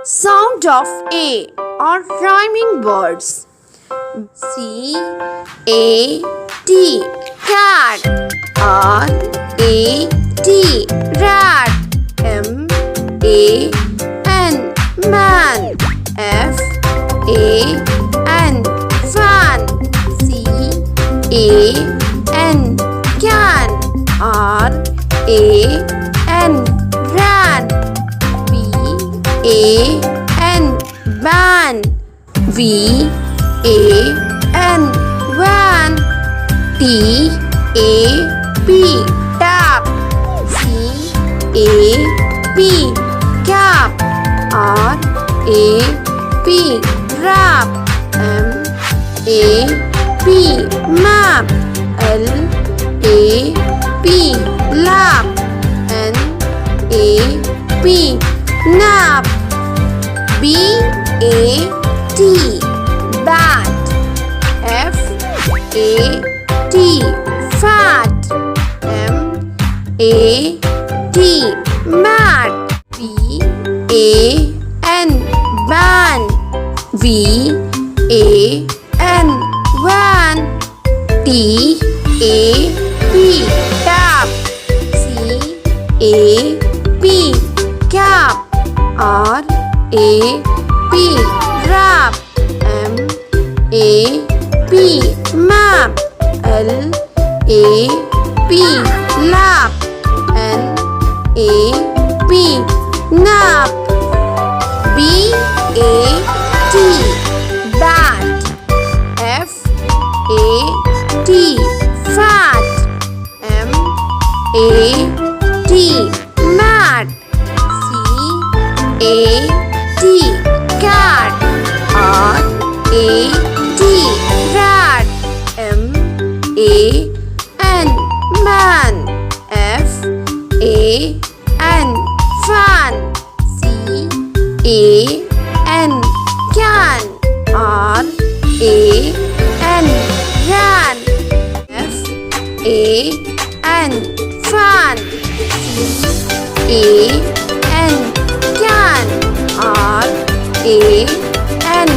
Sound of A or rhyming words. C A T cat. R A T rat. M A N man. F A N fan. C A N can. R A N ran. B A N ban. V A N van. T A P tap. C A P cap. R A P rap. M A P map. L A P lap. N A P nap. B A T bat. F A T fat. M A T mat. B A N ban. V A N van. T A P tap. C A P cap. R A P rap. M A P map. L A P lap. N A P nap. B A T bat. F A T fat. M A T mat. C A T cat. R A T rat. M A N man. F A N fan. C A N can. R A N ran. F A N fan. C A N can. R A N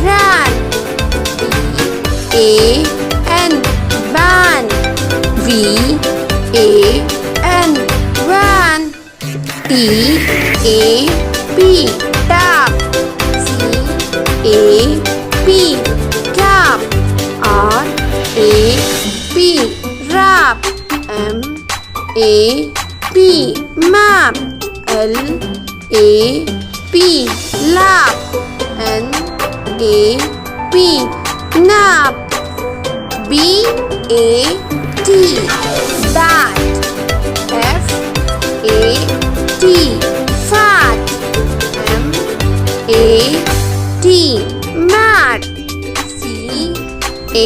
ran. B A N ban. V A N van. T A P tap. C A P cap. R A P rap. M A P map. L A P lap. N A P nap. B A T bat. F A T fat. M A T mat. C A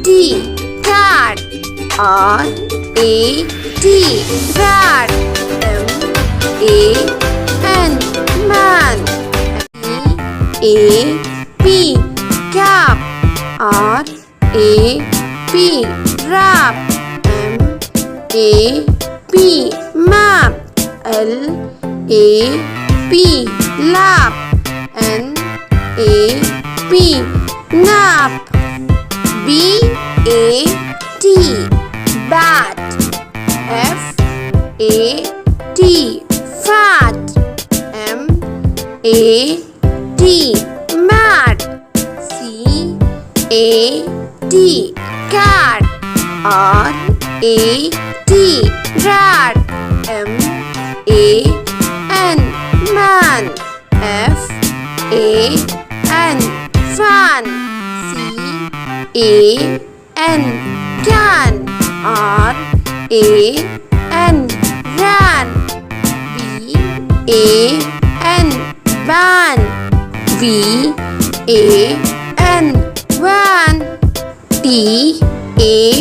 T cat. R A T rat. M A N man. E A P cap. R A P rap. M A P map. L A P lap. N A P nap. B A T bat. F A T fat. M A T mat. C A T cat. R A T rat. M A N man. F A N fan. C A N can. R A N ran. B A N ban. V A N van. T A